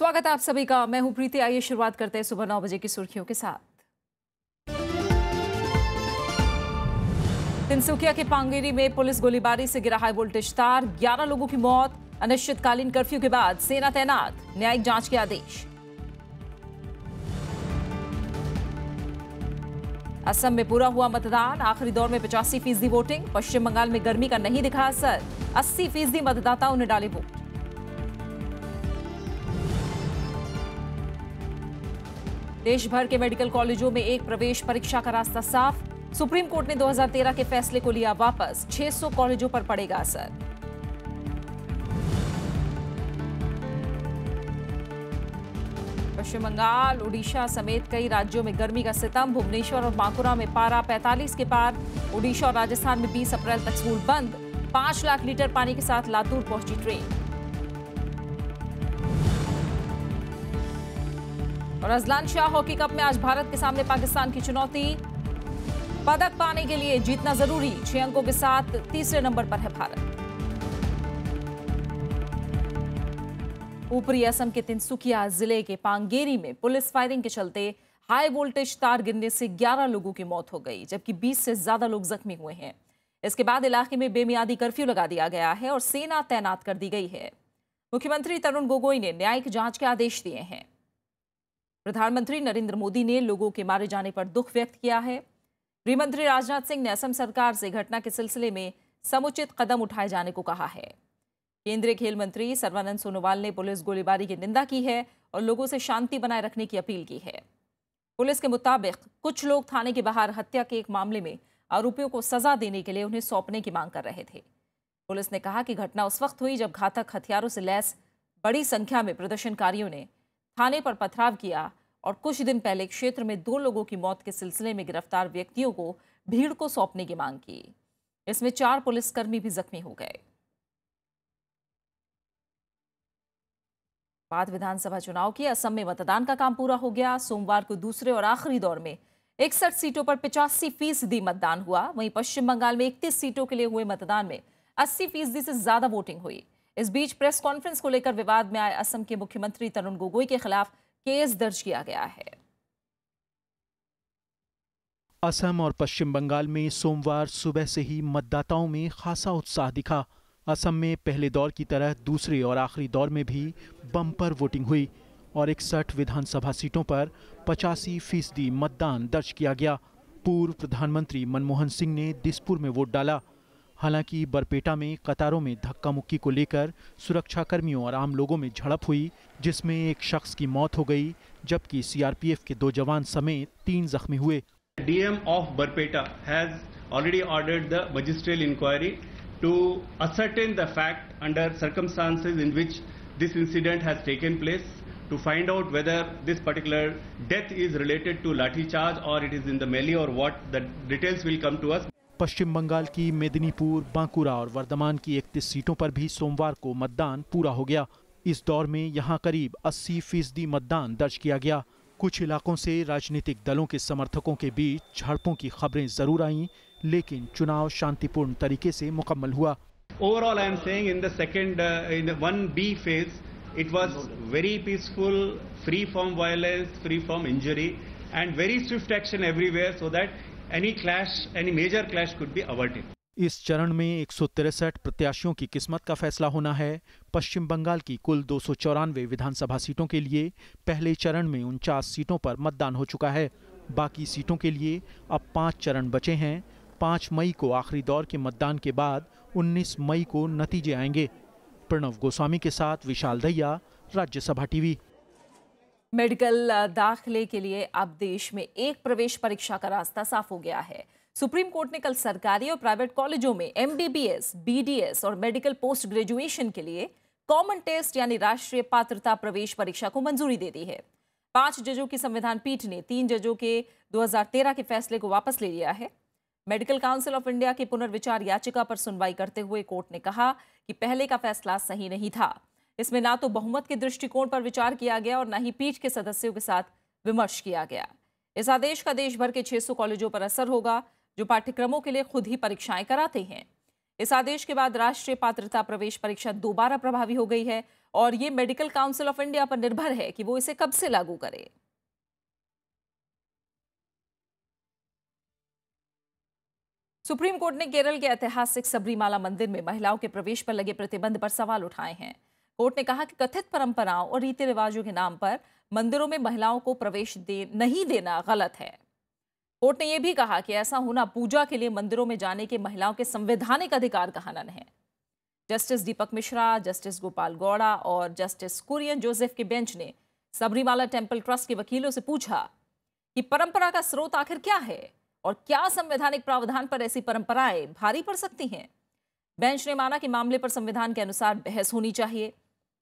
स्वागत है आप सभी का। मैं हूं प्रीति। आइए शुरुआत करते हैं सुबह 9 बजे की सुर्खियों के साथ। तिनसुकिया के पांगेरी में पुलिस गोलीबारी से गिरा हाई वोल्टेज तार, 11 लोगों की मौत। अनिश्चितकालीन कर्फ्यू के बाद सेना तैनात, न्यायिक जांच के आदेश। असम में पूरा हुआ मतदान, आखिरी दौर में 85% वोटिंग। पश्चिम बंगाल में गर्मी का नहीं दिखा असर, 80% मतदाताओं ने डाले वोट। देश भर के मेडिकल कॉलेजों में एक प्रवेश परीक्षा का रास्ता साफ। सुप्रीम कोर्ट ने 2013 के फैसले को लिया वापस, 600 कॉलेजों पर पड़ेगा असर। पश्चिम बंगाल, उड़ीसा समेत कई राज्यों में गर्मी का सितम। भुवनेश्वर और बांकुरा में पारा 45 के पार। ओडिशा और राजस्थान में 20 अप्रैल तक स्कूल बंद। 5 लाख लीटर पानी के साथ लातूर पहुंची ट्रेन। और अजलान शाह हॉकी कप में आज भारत के सामने पाकिस्तान की चुनौती। पदक पाने के लिए जीतना जरूरी, 6 अंकों के साथ तीसरे नंबर पर है भारत। ऊपरी असम के तिनसुकिया जिले के पांगेरी में पुलिस फायरिंग के चलते हाई वोल्टेज तार गिरने से 11 लोगों की मौत हो गई, जबकि 20 से ज्यादा लोग जख्मी हुए हैं। इसके बाद इलाके में बेमियादी कर्फ्यू लगा दिया गया है और सेना तैनात कर दी गई है। मुख्यमंत्री तरुण गोगोई ने न्यायिक जांच के आदेश दिए हैं। प्रधानमंत्री नरेंद्र मोदी ने लोगों के मारे जाने पर दुख व्यक्त किया है। गृहमंत्री राजनाथ सिंह ने असम सरकार से घटना के सिलसिले में समुचित कदम उठाए जाने को कहा है। केंद्रीय खेल मंत्री सर्बानंद सोनोवाल ने पुलिस गोलीबारी की निंदा की है और लोगों से शांति बनाए रखने की अपील की है। पुलिस के मुताबिक कुछ लोग थाने के बाहर हत्या के एक मामले में आरोपियों को सजा देने के लिए उन्हें सौंपने की मांग कर रहे थे। पुलिस ने कहा कि घटना उस वक्त हुई जब घातक हथियारों से लैस बड़ी संख्या में प्रदर्शनकारियों ने थाने पर पथराव किया और कुछ दिन पहले क्षेत्र में 2 लोगों की मौत के सिलसिले में गिरफ्तार व्यक्तियों को भीड़ को सौंपने की मांग की। इसमें 4 पुलिसकर्मी भी जख्मी हो गए। बाद विधानसभा चुनाव की असम में मतदान का काम पूरा हो गया। सोमवार को दूसरे और आखिरी दौर में 61 सीटों पर 85% मतदान हुआ। वहीं पश्चिम बंगाल में 31 सीटों के लिए हुए मतदान में 80% से ज्यादा वोटिंग हुई। इस बीच प्रेस कॉन्फ्रेंस को लेकर विवाद में आए असम के मुख्यमंत्री तरुण गोगोई के खिलाफ केस दर्ज किया गया है। असम और पश्चिम बंगाल में सोमवार सुबह से ही मतदाताओं में खासा उत्साह दिखा। असम में पहले दौर की तरह दूसरे और आखिरी दौर में भी बम्पर वोटिंग हुई और 61 विधानसभा सीटों पर 85% मतदान दर्ज किया गया। पूर्व प्रधानमंत्री मनमोहन सिंह ने दिसपुर में वोट डाला। हालांकि बरपेटा में कतारों में धक्का मुक्की को लेकर सुरक्षाकर्मियों और आम लोगों में झड़प हुई, जिसमें एक शख्स की मौत हो गई, जबकि सीआरपीएफ के 2 जवान समेत 3 जख्मी हुए। DM of Barpeta has already ordered the magisterial inquiry to ascertain the fact under circumstances in which this incident has taken place, to find out whether this particular death is related to lathi charge or it is in the melee or what. The details will come to us. पश्चिम बंगाल की मेदिनीपुर, बांकुरा और वर्धमान की 31 सीटों पर भी सोमवार को मतदान पूरा हो गया। इस दौर में यहां करीब 80% मतदान दर्ज किया गया। कुछ इलाकों से राजनीतिक दलों के समर्थकों के बीच झड़पों की खबरें जरूर आईं, लेकिन चुनाव शांतिपूर्ण तरीके से मुकम्मल हुआ। Overall, I am saying in the second, in the 1B phase, it was very peaceful, free from violence, free from injury, and very swift action everywhere, so that any clash, any major clash could be averted. इस चरण में 163 प्रत्याशियों की किस्मत का फैसला होना है। पश्चिम बंगाल की कुल 294 विधानसभा सीटों के लिए पहले चरण में 49 सीटों पर मतदान हो चुका है। बाकी सीटों के लिए अब 5 चरण बचे हैं। 5 मई को आखिरी दौर के मतदान के बाद 19 मई को नतीजे आएंगे। प्रणव गोस्वामी के साथ विशाल दहिया, राज्यसभा टीवी। मेडिकल दाखिले के लिए अब देश में एक प्रवेश परीक्षा का रास्ता साफ हो गया है। सुप्रीम कोर्ट ने कल सरकारी और प्राइवेट कॉलेजों में MBBS, BDS और मेडिकल पोस्ट ग्रेजुएशन के लिए कॉमन टेस्ट यानी राष्ट्रीय पात्रता प्रवेश परीक्षा को मंजूरी दे दी है। 5 जजों की संविधान पीठ ने 3 जजों के 2013 के फैसले को वापस ले लिया है। मेडिकल काउंसिल ऑफ इंडिया की पुनर्विचार याचिका पर सुनवाई करते हुए कोर्ट ने कहा कि पहले का फैसला सही नहीं था। इसमें ना तो बहुमत के दृष्टिकोण पर विचार किया गया और न ही पीठ के सदस्यों के साथ विमर्श किया गया। इस आदेश का देश भर के 600 कॉलेजों पर असर होगा जो पाठ्यक्रमों के लिए खुद ही परीक्षाएं कराते हैं। इस आदेश के बाद राष्ट्रीय पात्रता प्रवेश परीक्षा दोबारा प्रभावी हो गई है और ये मेडिकल काउंसिल ऑफ इंडिया पर निर्भर है कि वो इसे कब से लागू करे। सुप्रीम कोर्ट ने केरल के ऐतिहासिक सबरीमाला मंदिर में महिलाओं के प्रवेश पर लगे प्रतिबंध पर सवाल उठाए हैं। कोर्ट ने कहा कि कथित परंपराओं और रीति रिवाजों के नाम पर मंदिरों में महिलाओं को प्रवेश नहीं देना गलत है। कोर्ट ने यह भी कहा कि ऐसा होना पूजा के लिए मंदिरों में जाने के महिलाओं के संवैधानिक अधिकार का हनन है। जस्टिस दीपक मिश्रा, जस्टिस गोपाल गौड़ा और जस्टिस कुरियन जोसेफ के बेंच ने सबरीमाला टेम्पल ट्रस्ट के वकीलों से पूछा कि परंपरा का स्रोत आखिर क्या है और क्या संवैधानिक प्रावधान पर ऐसी परंपराएं भारी पड़ सकती हैं। बेंच ने माना कि मामले पर संविधान के अनुसार बहस होनी चाहिए।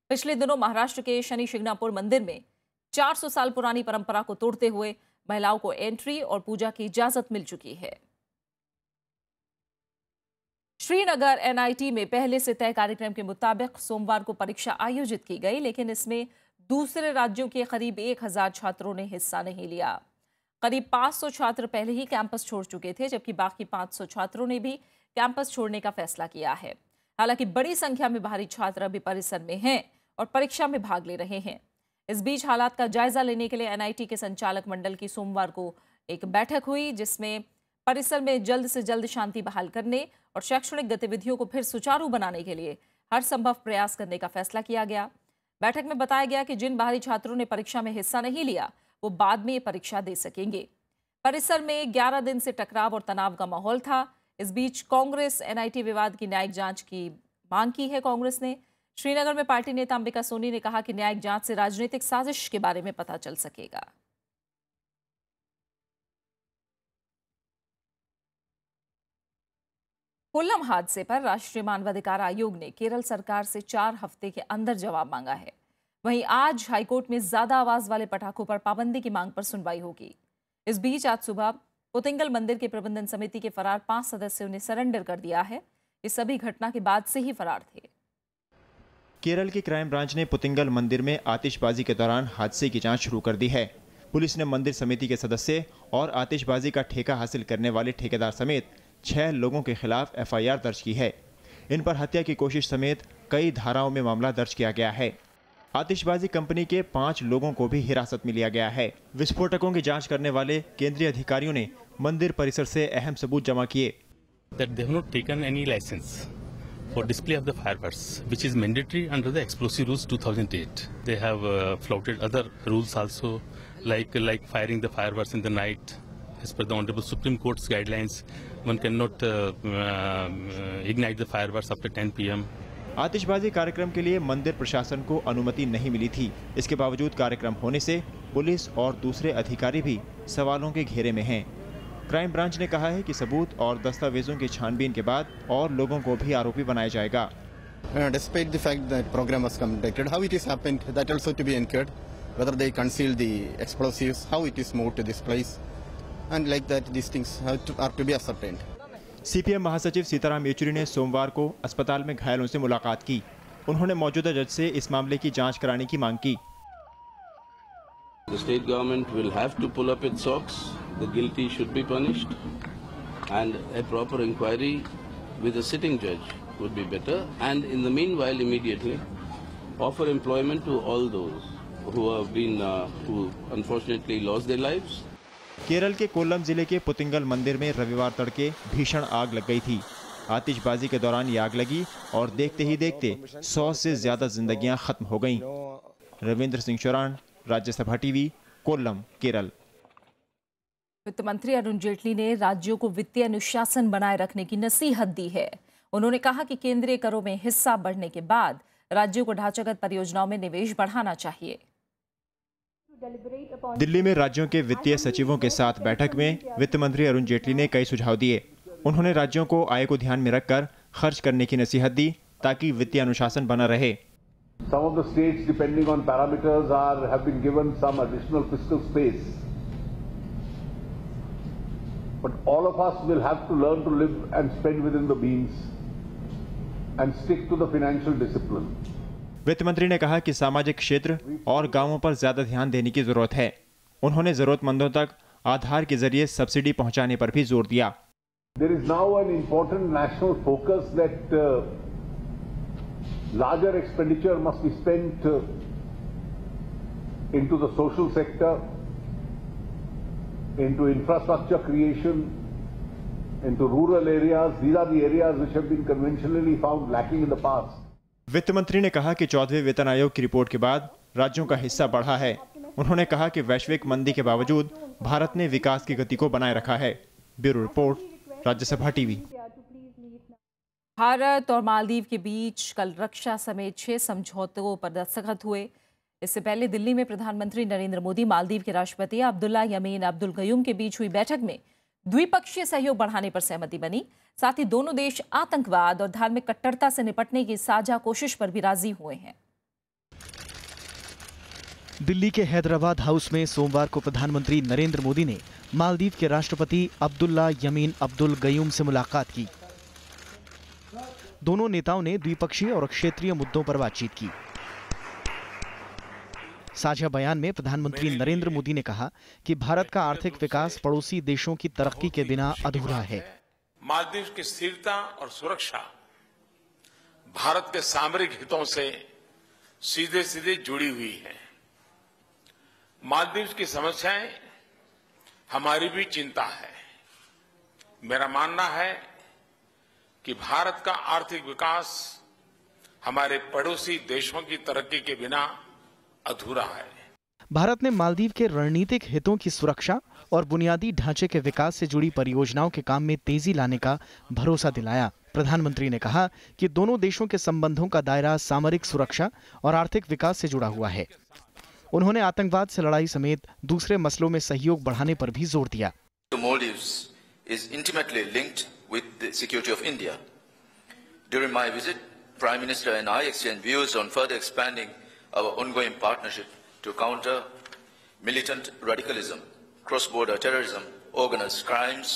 पिछले दिनों महाराष्ट्र के शनि शिंगणापुर मंदिर में 400 साल पुरानी परंपरा को तोड़ते हुए महिलाओं को एंट्री और पूजा की इजाजत मिल चुकी है। श्रीनगर एनआईटी में पहले से तय कार्यक्रम के मुताबिक सोमवार को परीक्षा आयोजित की गई, लेकिन इसमें दूसरे राज्यों के करीब 1000 छात्रों ने हिस्सा नहीं लिया। करीब 500 छात्र पहले ही कैंपस छोड़ चुके थे, जबकि बाकी 500 छात्रों ने भी कैंपस छोड़ने का फैसला किया है। हालांकि बड़ी संख्या में बाहरी छात्र अभी परिसर में हैं और परीक्षा में भाग ले रहे हैं। इस बीच हालात का जायजा लेने के लिए एनआईटी के संचालक मंडल की सोमवार को एक बैठक हुई, जिसमें परिसर में जल्द से जल्द शांति बहाल करने और शैक्षणिक गतिविधियों को फिर सुचारू बनाने के लिए हर संभव प्रयास करने का फैसला किया गया। बैठक में बताया गया कि जिन बाहरी छात्रों ने परीक्षा में हिस्सा नहीं लिया वो बाद में ये परीक्षा दे सकेंगे। परिसर में 11 दिन से टकराव और तनाव का माहौल था। इस बीच कांग्रेस एनआईटी विवाद की न्यायिक जांच की मांग की है। कांग्रेस ने श्रीनगर में पार्टी नेता अंबिका सोनी ने कहा कि न्यायिक जांच से राजनीतिक साजिश के बारे में पता चल सकेगा। कोल्लम हादसे पर राष्ट्रीय मानवाधिकार आयोग ने केरल सरकार से 4 हफ्ते के अंदर जवाब मांगा है। वहीं आज हाईकोर्ट में ज्यादा आवाज वाले पटाखों पर पाबंदी की मांग पर सुनवाई होगी। इस बीच आज सुबह पुतिंगल मंदिर के प्रबंधन समिति के फरार 5 सदस्यों ने सरेंडर कर दिया है। ये सभी घटना के बाद से ही फरार थे। केरल की क्राइम ब्रांच ने पुतिंगल मंदिर में आतिशबाजी के दौरान हादसे की जांच शुरू कर दी है। पुलिस ने मंदिर समिति के सदस्य और आतिशबाजी का ठेका हासिल करने वाले ठेकेदार समेत 6 लोगों के खिलाफ एफआईआर दर्ज की है। इन पर हत्या की कोशिश समेत कई धाराओं में मामला दर्ज किया गया है। आतिशबाजी कंपनी के 5 लोगों को भी हिरासत में लिया गया है। विस्फोटकों की जांच करने वाले केंद्रीय अधिकारियों ने मंदिर परिसर से अहम सबूत जमा किए। That they have not taken any license for display of the fireworks, which is mandatory under the Explosive Rules 2008. They have flouted other rules also, like firing the fireworks in the night. As per the Honorable Supreme Court's guidelines, one cannot ignite the fireworks after 10 p.m. आतिशबाजी कार्यक्रम के लिए मंदिर प्रशासन को अनुमति नहीं मिली थी। इसके बावजूद कार्यक्रम होने से पुलिस और दूसरे अधिकारी भी सवालों के घेरे में हैं। क्राइम ब्रांच ने कहा है कि सबूत और दस्तावेजों की छानबीन के बाद और लोगों को भी आरोपी बनाया जाएगा। Despite the fact that program was conducted, how it is happened, that also to be enquired. Whether they concealed the explosives, how it is moved to this place, and like that, these things are to be ascertained. CPM महासचिव सीताराम येचुरी ने सोमवार को अस्पताल में घायलों से मुलाकात की। उन्होंने मौजूदा जज से इस मामले की जांच कराने की मांग की। The state government will have to pull up its socks. The guilty should be punished, and a proper inquiry with a sitting judge would be better. And in the meanwhile, immediately offer employment to all those who have been who unfortunately lost their lives. Kerala के कोल्लम जिले के पुतिंगल मंदिर में रविवार तड़के भीषण आग लग गई थी। आतिशबाजी के दौरान ये आग लगी और देखते ही देखते 100 से ज्यादा जिंदगियां खत्म हो गईं। रविंद्र सिंह चौरान, राज्यसभा टीवी, कोल्लम, केरल। वित्त मंत्री अरुण जेटली ने राज्यों को वित्तीय अनुशासन बनाए रखने की नसीहत दी है। उन्होंने कहा कि केंद्रीय करों में हिस्सा बढ़ने के बाद राज्यों को ढांचागत परियोजनाओं में निवेश बढ़ाना चाहिए। दिल्ली में राज्यों के वित्तीय सचिवों के साथ बैठक में वित्त मंत्री अरुण जेटली ने कई सुझाव दिए। उन्होंने राज्यों को आय को ध्यान में रखकर खर्च करने की नसीहत दी ताकि वित्तीय अनुशासन बना रहे। Some of the states, depending on parameters, have been given some additional fiscal space. But all of us will have to learn to live and spend within the means and stick to the financial discipline. वित्त मंत्री ने कहा कि सामाजिक क्षेत्र और गांवों पर ज्यादा ध्यान देने की जरूरत है। उन्होंने जरूरतमंदों तक आधार के जरिए सब्सिडी पहुंचाने पर भी जोर दिया। There is now an important national focus that larger expenditure must be spent into the social sector, into infrastructure creation, into rural areas. These are the areas which have been conventionally found lacking in the past. वित्त मंत्री ने कहा कि 14वें वेतन आयोग की report के बाद राज्यों का हिस्सा बढ़ा है। उन्होंने कहा कि वैश्विक मंदी के बावजूद भारत ने विकास की गति को बनाए रखा है। Bureau report, Rajya Sabha TV. Bharat और मालदीव के बीच कल रक्षा समेत 6 समझौतों पर दस्तखत हुए। इससे पहले दिल्ली में प्रधानमंत्री नरेंद्र मोदी, मालदीव के राष्ट्रपति अब्दुल्ला यमीन अब्दुल गयूम के बीच हुई बैठक में द्विपक्षीय सहयोग बढ़ाने पर सहमति बनी। साथ ही दोनों देश आतंकवाद और धार्मिक कट्टरता से निपटने की साझा कोशिश पर भी राजी हुए हैं। दिल्ली के हैदराबाद हाउस में सोमवार को प्रधानमंत्री नरेंद्र मोदी ने मालदीव के राष्ट्रपति अब्दुल्ला यमीन अब्दुल गयूम से मुलाकात की। दोनों नेताओं ने द्विपक्षीय और क्षेत्रीय मुद्दों पर बातचीत की। साझा बयान में प्रधानमंत्री नरेंद्र मोदी ने कहा कि भारत का आर्थिक विकास पड़ोसी देशों की तरक्की के बिना अधूरा है। मालदीव की स्थिरता और सुरक्षा भारत के सामरिक हितों से सीधे सीधे जुड़ी हुई है। मालदीव की समस्याएं हमारी भी चिंता है। मेरा मानना है कि भारत का आर्थिक विकास हमारे पड़ोसी देशों की तरक्की के बिना अधूरा है। भारत ने मालदीव के रणनीतिक हितों की सुरक्षा और बुनियादी ढांचे के विकास से जुड़ी परियोजनाओं के काम में तेजी लाने का भरोसा दिलाया। प्रधानमंत्री ने कहा कि दोनों देशों के संबंधों का दायरा सामरिक सुरक्षा और आर्थिक विकास से जुड़ा हुआ है। उन्होंने आतंकवाद से लड़ाई समेत दूसरे मसलों में सहयोग बढ़ाने पर भी जोर दिया। Maldives is intimately linked with the security of India. During my visit, Prime Minister and I exchanged views on further expanding our ongoing partnership to counter militant radicalism, cross-border terrorism, organized crimes,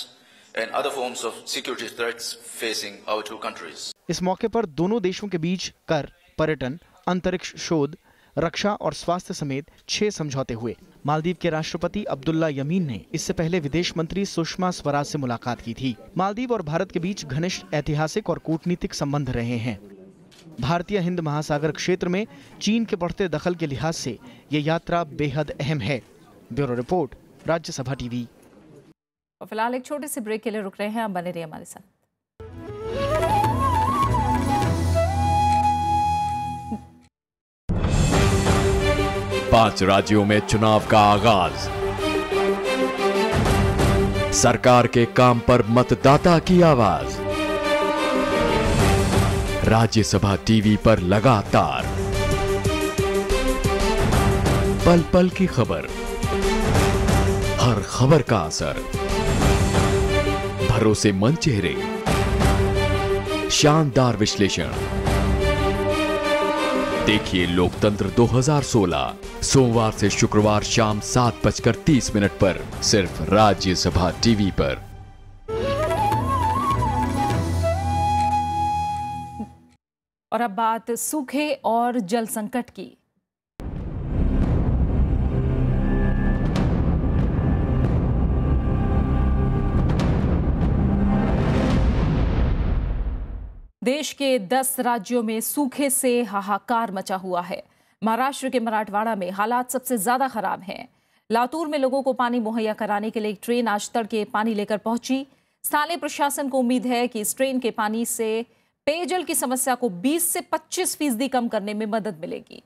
and other forms of security threats facing our two countries. इस मौके पर दोनों देशों के बीच कर, पर्यटन, अंतरिक्ष शोध, रक्षा और स्वास्थ्य समेत 6 समझौते हुए। मालदीव के राष्ट्रपति अब्दुल्ला यमीन ने इससे पहले विदेश मंत्री सुषमा स्वराज से मुलाकात की थी। मालदीव और भारत के बीच घनिष्ठ ऐतिहासिक और कूटनीतिक संबंध रहे हैं। भारतीय हिंद महासागर क्षेत्र में चीन के बढ़ते दखल के लिहाज से ये यात्रा बेहद अहम है। Bureau report, Rajya Sabha TV. और फिलहाल एक छोटे से ब्रेक के लिए रुक रहे हैं, आप बने रहिए हमारे साथ। 5 राज्यों में चुनाव का आगाज। सरकार के काम पर मतदाता की आवाज। राज्यसभा टीवी पर लगातार पल पल की खबर, हर खबर का असर, भरोसेमंद चेहरे, शानदार विश्लेषण। देखिए लोकतंत्र 2016 सोमवार से शुक्रवार शाम 7:30 पर सिर्फ राज्यसभा टीवी पर। और अब बात सूखे और जल संकट की। देश के 10 राज्यों में सूखे से हाहाकार मचा हुआ है। महाराष्ट्र के मराठवाड़ा में हालात सबसे ज्यादा खराब हैं। लातूर में लोगों को पानी मुहैया कराने के लिए एक ट्रेन आज तड़के पानी लेकर पहुंची। स्थानीय प्रशासन को उम्मीद है कि इस ट्रेन के पानी से पेयजल की समस्या को 20 से 25% कम करने में मदद मिलेगी।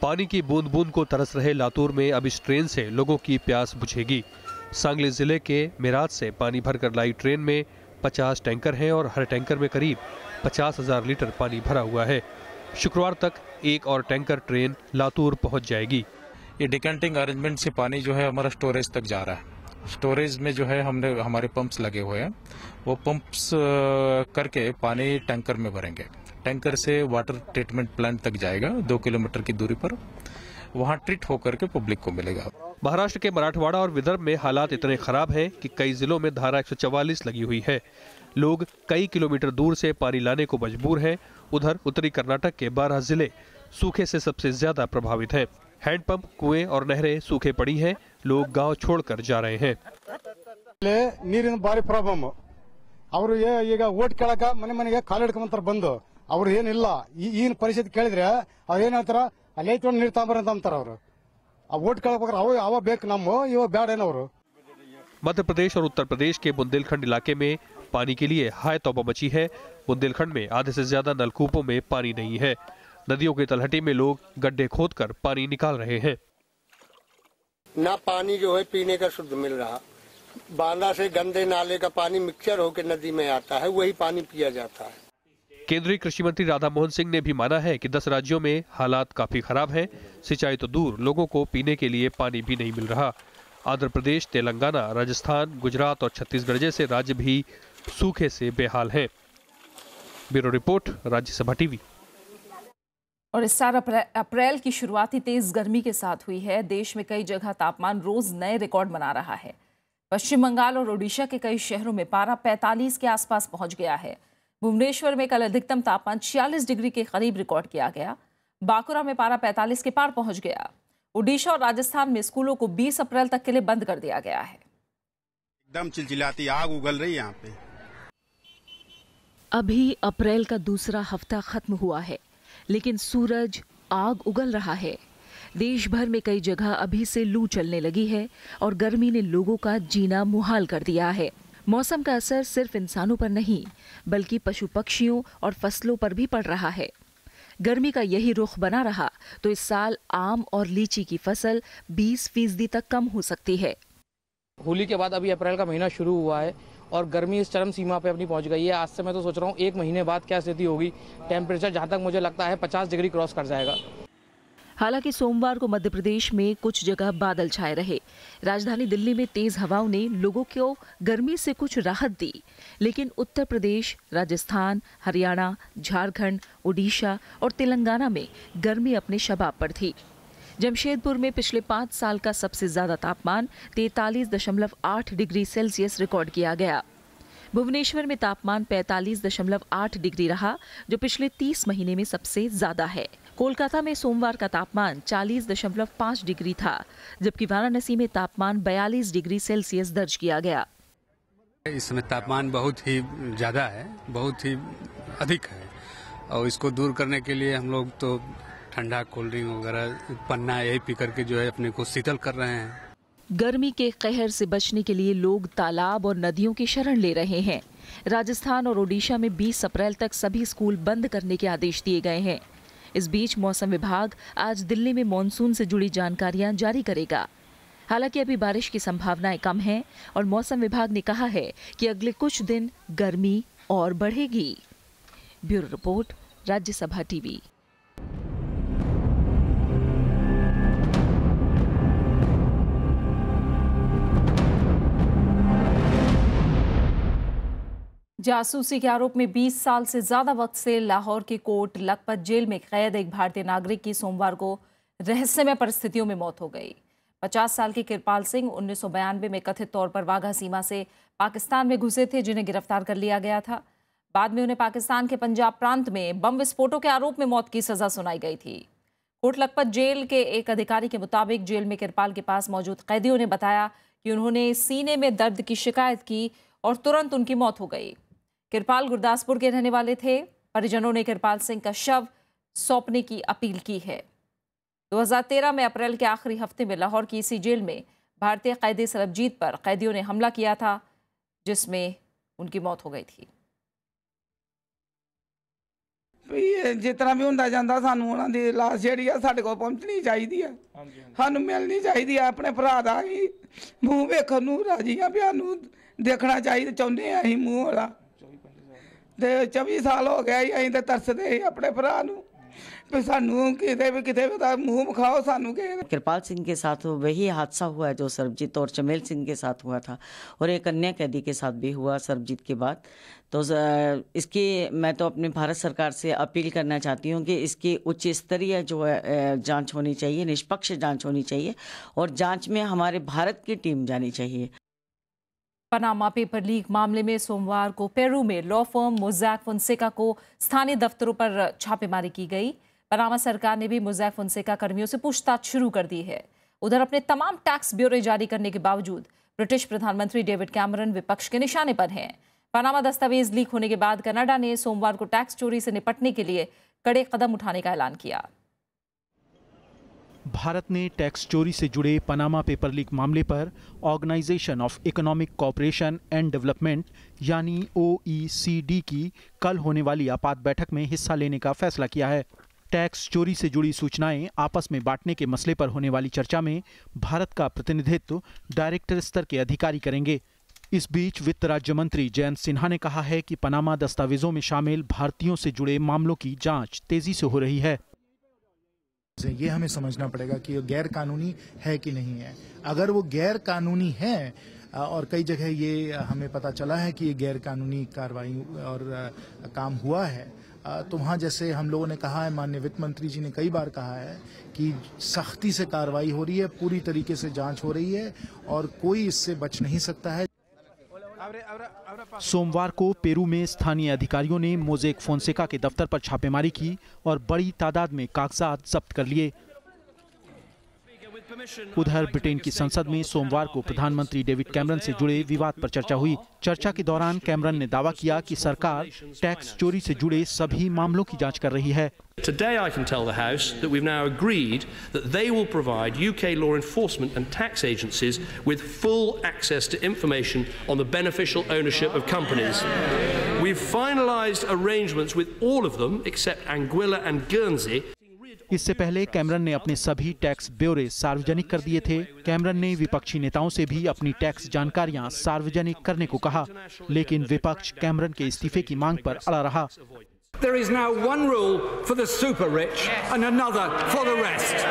पानी की बूंद बूंद को तरस रहे लातूर में अब इस ट्रेन से लोगों की प्यास बुझेगी। सांगली जिले के मेराज से पानी भरकर लाई ट्रेन में 50 टैंकर हैं और हर टैंकर में करीब 50,000 लीटर पानी भरा हुआ है। शुक्रवार तक एक और टैंकर ट्रेन लातूर पहुंच जाएगी। ये डिकैंटिंग अरेंजमेंट से पानी जो है हमारा स्टोरेज तक जा रहा है। स्टोरेज में जो है हमने हमारे पंप्स लगे हुए हैं, वो पंप्स करके पानी टैंकर में भरेंगे। टैंकर से वाटर ट्रीटमेंट प्लांट तक जाएगा 2 किलोमीटर की दूरी पर, वहां ट्रीट होकर के पब्लिक को मिलेगा। महाराष्ट्र के मराठवाड़ा और विदर्भ में हालात इतने खराब हैं कि कई जिलों में धारा 144 लगी हुई है। लोग कई किलोमीटर दूर से पानी लाने को मजबूर हैं। उधर उत्तरी कर्नाटक के 12 जिले सूखे से सबसे ज्यादा प्रभावित हैं। हैंडपंप, कुएं और नहरें सूखे पड़ी हैं। लोग गांव छोड़कर जा रहे हैं। ನೀರಿನ ಬಾರಿ ಪ್ರಾಬ್ಲಮ್ ಅವರು ಈಗ ಓಟ್ ಕೇಳಕ ಮನೆ ಮನೆಗೆ ಕಾಲಿಡ್ಕೊಂಬಂತಾರ ಬಂದು ಅವ್ರು ಏನಿಲ್ಲ ಈಗಿನ ಪರಿಸ್ಥಿತಿ ಕೇಳಿದ್ರೆ ಅವ್ರು ಏನ್ ಹೇಳ್ತಾರ ಅಲ್ಲೇ ತೊಗೊಂಡು ನೀರು ತಾಂಬರ ಅಂತ ಅಂತಾರ ಅವರು ಆ ಓಟ್ ಕೇಳಬೇಕಾದ್ರೆ ಅವ ಬೇಕು ನಮ್ಮ ಇವ ಬೇಡ ಏನವರು। मध्य प्रदेश और उत्तर प्रदेश के बुंदेलखंड इलाके में पानी के लिए हाय तौबा मची है। बुंदेलखंड में आधे से ज्यादा नलकूपों में पानी नहीं है। नदियों की तलहटी में लोग गड्ढे खोदकर पानी निकाल रहे हैं। ना पानी जो है पीने का शुद्ध मिल रहा, बांधा से गंदे नाले का पानी मिक्सचर होकर नदी में आता है, वही पानी पिया जाता है। केंद्रीय कृषि मंत्री राधा मोहन सिंह ने भी माना है कि 10 राज्यों में हालात काफी खराब हैं। सिंचाई तो दूर, लोगों को पीने के लिए पानी भी नहीं मिल रहा। आंध्र प्रदेश, तेलंगाना, राजस्थान, गुजरात और छत्तीसगढ़ जैसे राज्य भी सूखे से बेहाल हैं। Bureau report, Rajya Sabha TV. और इस साल अप्रैल की शुरुआती तेज गर्मी के साथ हुई है। देश में कई जगह तापमान रोज नए रिकॉर्ड बना रहा है। पश्चिम बंगाल और ओडिशा के कई शहरों में पारा 45 के आसपास पहुंच गया है। भुवनेश्वर में कल अधिकतम तापमान 46 डिग्री के करीब रिकॉर्ड किया गया। बांकुरा में पारा 45 के पार पहुंच गया। ओडिशा और राजस्थान में स्कूलों को 20 अप्रैल तक के लिए बंद कर दिया गया है। एकदम चिलचिलाती आग उगल रही है यहाँ पे। अभी अप्रैल का दूसरा हफ्ता खत्म हुआ है, लेकिन सूरज आग उगल रहा है। देश भर में कई जगह अभी से लू चलने लगी है और गर्मी ने लोगों का जीना मुहाल कर दिया है। मौसम का असर सिर्फ इंसानों पर नहीं, बल्कि पशु पक्षियों और फसलों पर भी पड़ रहा है। गर्मी का यही रुख बना रहा तो इस साल आम और लीची की फसल 20% तक कम हो सकती है। होली के बाद अभी अप्रैल का महीना शुरू हुआ है और गर्मी इस चरम सीमा पे अपनी पहुंच गई है। आज से मैं तो सोच रहा हूँ 1 महीने बाद क्या स्थिति होगी। टेम्परेचर जहां तक मुझे लगता है 50 डिग्री क्रॉस कर जाएगा। हालांकि सोमवार को मध्य प्रदेश में कुछ जगह बादल छाए रहे। राजधानी दिल्ली में तेज हवाओं ने लोगों को गर्मी से कुछ राहत दी, लेकिन उत्तर प्रदेश, राजस्थान, हरियाणा, झारखंड, ओडिशा और तेलंगाना में गर्मी अपने शबाब पर थी। जमशेदपुर में पिछले 5 साल का सबसे ज्यादा तापमान 43.8 डिग्री सेल्सियस रिकॉर्ड किया गया। भुवनेश्वर में तापमान 45.8 डिग्री रहा, जो पिछले 30 महीने में सबसे ज्यादा है। कोलकाता में सोमवार का तापमान 40.5 डिग्री था, जबकि वाराणसी में तापमान 42 डिग्री सेल्सियस दर्ज किया गया। इसमें तापमान बहुत ही ज्यादा है, बहुत ही अधिक है, और इसको दूर करने के लिए हम लोग तो ठंडा कोल्ड ड्रिंक वगैरह पन्ना यही पी करके जो है अपने को शीतल कर रहे हैं। गर्मी के कहर से बचने के लिए लोग तालाब और नदियों की शरण ले रहे हैं। राजस्थान और ओडिशा में 20 अप्रैल तक सभी स्कूल बंद करने के आदेश दिए गए हैं। इस बीच मौसम विभाग आज दिल्ली में मॉनसून से जुड़ी जानकारियां जारी करेगा। हालांकि अभी बारिश की संभावनाएं कम हैं और मौसम विभाग ने कहा है कि अगले कुछ दिन गर्मी और बढ़ेगी। Bureau report, Rajya Sabha TV. जासूसी के आरोप में 20 साल से ज्यादा वक्त से लाहौर के कोट लखपत जेल में कैद एक भारतीय नागरिक की सोमवार को रहस्यमय परिस्थितियों में मौत हो गई। 50 साल के किरपाल सिंह 1992 में कथित तौर पर वाघा सीमा से पाकिस्तान में घुसे थे, जिन्हें गिरफ्तार कर लिया गया था। बाद में उन्हें पाकिस्तान के पंजाब प्रांत में बम विस्फोटों के आरोप में मौत की सजा सुनाई गई थी। कोट लखपत जेल के एक अधिकारी के मुताबिक जेल में किरपाल के पास मौजूद कैदियों ने बताया कि उन्होंने सीने में दर्द की शिकायत की और तुरंत उनकी मौत हो गई। किरपाल गुरदासपुर के रहने वाले थे। परिजनों ने किरपाल सिंह का शव सौंपने की अपील की है। 2013 में अप्रैल के आखिरी हफ्ते में लाहौर की इसी जेल में भारतीय कैदी सरबजीत पर कैदियों ने हमला किया था, जिसमें उनकी मौत हो गई थी। जितना भी होंदा जांदा सानू उन्हां दी लाश जेहड़ी आ साडे कोल पहुंचनी चाहिदी है, सानू मिलनी चाहिदी है। अपने भरा दा ही मूंह वेखण नूं राजी आ, भी सानू देखना चाहिए चाहुंदे आ असीं मूंह वाला। 24 साल हो गए अं तो तरसते ही अपने भरा सानू किते भी मुंह विखाओ सानू। किरपाल सिंह के साथ वही हादसा हुआ है जो सरबजीत और चमेल सिंह के साथ हुआ था, और एक अन्य कैदी के साथ भी हुआ सरबजीत के बाद। तो इसकी मैं तो अपनी भारत सरकार से अपील करना चाहती हूँ कि इसकी उच्च स्तरीय जो है जांच होनी चाहिए, निष्पक्ष जांच होनी चाहिए, और जांच में हमारे भारत की टीम जानी चाहिए। पनामा पेपर लीक मामले में सोमवार को पेरू में लॉ फर्म मोज़ैक फोंसेका को स्थानीय दफ्तरों पर छापेमारी की गई। पनामा सरकार ने भी मोज़ैक फोंसेका कर्मियों से पूछताछ शुरू कर दी है। उधर अपने तमाम टैक्स ब्यौरे जारी करने के बावजूद ब्रिटिश प्रधानमंत्री डेविड कैमरन विपक्ष के निशाने पर हैं। पनामा दस्तावेज लीक होने के बाद कनाडा ने सोमवार को टैक्स चोरी से निपटने के लिए कड़े कदम उठाने का ऐलान किया। भारत ने टैक्स चोरी से जुड़े पनामा पेपर लीक मामले पर Organisation of Economic Cooperation and Development यानी OECD की कल होने वाली आपात बैठक में हिस्सा लेने का फैसला किया है। टैक्स चोरी से जुड़ी सूचनाएं आपस में बांटने के मसले पर होने वाली चर्चा में भारत का प्रतिनिधित्व डायरेक्टर स्तर के अधिकारी करेंगे। इस बीच वित्त राज्य मंत्री जयंत सिन्हा ने कहा है कि पनामा दस्तावेजों में शामिल भारतीयों से जुड़े मामलों की जांच तेजी से हो रही है। ये हमें समझना पड़ेगा कि गैर कानूनी है कि नहीं है। अगर वो गैर कानूनी है और कई जगह ये हमें पता चला है कि ये गैर कानूनी कार्रवाई और काम हुआ है, तो वहाँ जैसे हम लोगों ने कहा है, माननीय वित्त मंत्री जी ने कई बार कहा है कि सख्ती से कार्रवाई हो रही है, पूरी तरीके से जांच हो रही है और कोई इससे बच नहीं सकता है। सोमवार को पेरू में स्थानीय अधिकारियों ने मोज़ेक फोंसेका के दफ्तर पर छापेमारी की और बड़ी तादाद में कागजात जब्त कर लिए। उधर ब्रिटेन की संसद में सोमवार को प्रधानमंत्री डेविड कैमरन से जुड़े विवाद पर चर्चा हुई। चर्चा के दौरान कैमरन ने दावा किया कि सरकार टैक्स चोरी से जुड़े सभी मामलों की जांच कर रही है। Today I can tell the House that we've now agreed that they will provide UK law enforcement and tax agencies with full access to information on the beneficial ownership of companies. We've finalised arrangements with all of them except Anguilla and Guernsey. इससे पहले Cameron ने अपने सभी tax ब्यौरे सार्वजनिक कर दिए थे। कैमरन ने विपक्षी नेताओं से भी अपनी टैक्स जानकारियां सार्वजनिक करने को कहा, लेकिन विपक्ष कैमरन के इस्तीफे की मांग पर अड़ा रहा। There is now one rule for the super rich and another for the rest.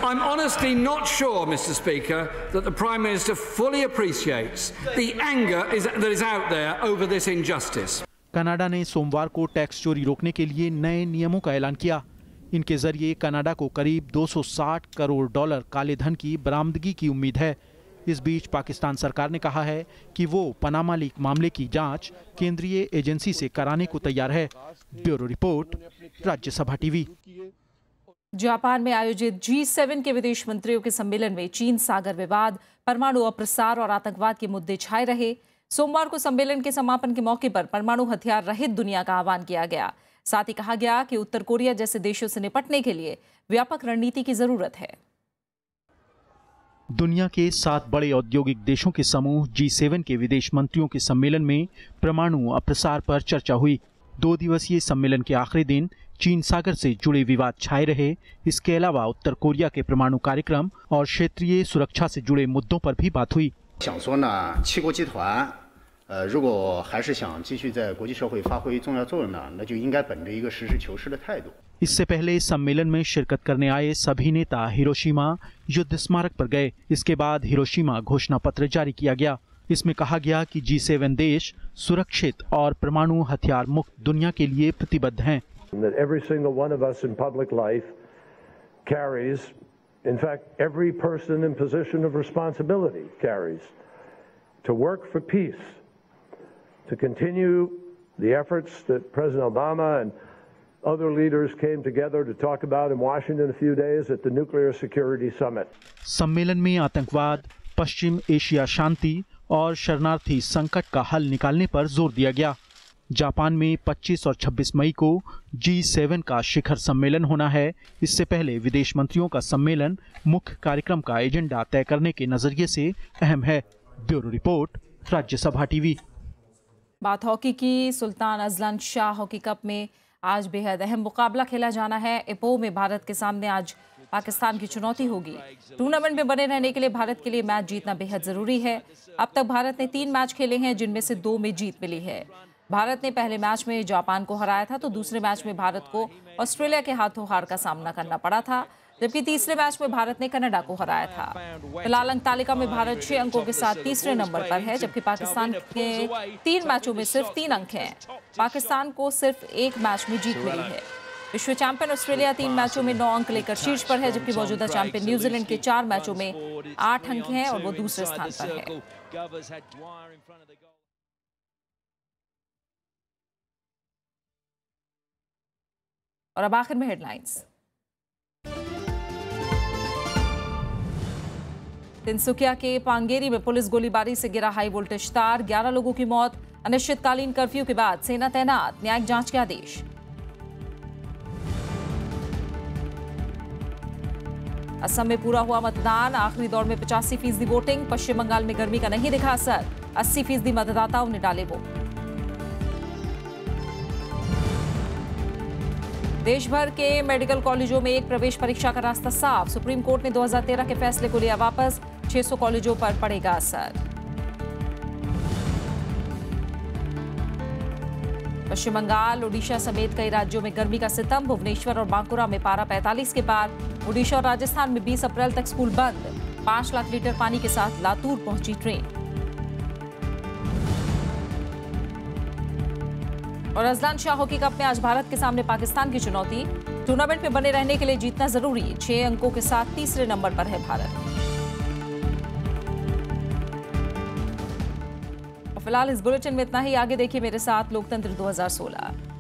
I'm honestly not sure, Mr. Speaker, that the Prime Minister fully appreciates the anger that is out there over this injustice. Canada ने सोमवार को tax चोरी रोकने के लिए नए नियमों का ऐलान किया। इनके जरिए कनाडा को करीब $260 करोड़ काले धन की बरामदगी की उम्मीद है। इस बीच पाकिस्तान सरकार ने कहा है कि वो पनामा लीक मामले की जांच केंद्रीय एजेंसी से कराने को तैयार है। Bureau report, Rajya Sabha TV. Japan में आयोजित G7 के विदेश मंत्रियों के सम्मेलन में चीन सागर विवाद, परमाणु अप्रसार और आतंकवाद के मुद्दे छाए रहे। सोमवार को सम्मेलन के समापन के मौके पर परमाणु हथियार रहित दुनिया का आह्वान किया गया। साथ ही कहा गया कि उत्तर कोरिया जैसे देशों से निपटने के लिए व्यापक रणनीति की जरूरत है। दुनिया के 7 बड़े औद्योगिक देशों के समूह G7 के विदेश मंत्रियों के सम्मेलन में परमाणु अप्रसार पर चर्चा हुई। 2 दिवसीय सम्मेलन के आखिरी दिन चीन सागर से जुड़े विवाद छाए रहे। इसके अलावा उत्तर कोरिया के परमाणु कार्यक्रम और क्षेत्रीय सुरक्षा से जुड़े मुद्दों पर भी बात हुई। 如果还是想继续在国际社会发挥重要作用呢，那就应该本着一个实事求是的态度。 इससे पहले सम्मेलन में शिरकत करने आए सभी नेता हिरोशिमा युद्ध स्मारक पर गए। इसके बाद हिरोशिमा घोषणा पत्र जारी किया गया। इसमें कहा गया कि G7 देश सुरक्षित और परमाणु हथियार मुक्त दुनिया के लिए प्रतिबद्ध हैं। Every single one of us in public life carries, in fact, every person in position of responsibility carries, to work for peace, to continue the efforts that President Obama and other leaders came together to talk about in Washington a few days at the Nuclear Security Summit. सम्मेलन में आतंकवाद, पश्चिम Asia शांति और शरणार्थी संकट का हल निकालने पर जोर दिया गया। जापान में 25 और 26 मई को G7 का शिखर सम्मेलन होना है। इससे पहले विदेश मंत्रियों का सम्मेलन मुख्य कार्यक्रम का एजेंडा तय करने के नजरिए से अहम है। Bureau report, Rajya Sabha TV. बात हॉकी की। Sultan Azlan Shah hockey cup में आज बेहद अहम मुकाबला खेला जाना है। इपो में भारत के सामने आज पाकिस्तान की चुनौती होगी। टूर्नामेंट में बने रहने के लिए भारत के लिए मैच जीतना बेहद जरूरी है। अब तक भारत ने 3 मैच खेले हैं, जिनमें से 2 में जीत मिली है। भारत ने पहले मैच में जापान को हराया था, तो दूसरे मैच में भारत को ऑस्ट्रेलिया के हाथों हार का सामना करना पड़ा था, जबकि तीसरे मैच में भारत ने कनाडा को हराया था। फिलहाल अंक तालिका में भारत 6 अंकों के साथ तीसरे नंबर पर है, जबकि पाकिस्तान के 3 मैचों में सिर्फ 3 अंक हैं। पाकिस्तान को सिर्फ 1 मैच में जीत मिली है। विश्व चैंपियन ऑस्ट्रेलिया 3 मैचों में 9 अंक लेकर शीर्ष पर है, जबकि मौजूदा चैंपियन न्यूजीलैंड के 4 मैचों में 8 अंक हैं और वो दूसरे स्थान पर है। और अब आखिर में हेडलाइंस। तिनसुकिया के पांगेरी में पुलिस गोलीबारी से गिरा हाई वोल्टेज तार, 11 लोगों की मौत। अनिश्चितकालीन कर्फ्यू के बाद सेना तैनात, न्यायिक जांच के आदेश। असम में पूरा हुआ मतदान, आखिरी दौर में 85% वोटिंग। पश्चिम बंगाल में गर्मी का नहीं दिखा असर, 80% मतदाताओं ने डाले वोट। देश भर के मेडिकल कॉलेजों में एक प्रवेश परीक्षा का रास्ता साफ, सुप्रीम कोर्ट ने 2013 के फैसले को लिया वापस, 600 कॉलेजों पर पड़ेगा असर। पश्चिम बंगाल, ओडिशा समेत कई राज्यों में गर्मी का सितम, भुवनेश्वर और बांकुरा में पारा 45 के पार। ओडिशा और राजस्थान में 20 अप्रैल तक स्कूल बंद, 5 लाख लीटर पानी के साथ लातूर पहुंची ट्रेन। और अजलान शाह हॉकी कप में आज भारत के सामने पाकिस्तान की चुनौती, टूर्नामेंट में बने रहने के लिए जीतना जरूरी, 6 अंकों के साथ तीसरे नंबर पर है भारत। फिलहाल इस बुलेटिन में इतना ही, आगे देखिए मेरे साथ लोकतंत्र 2016।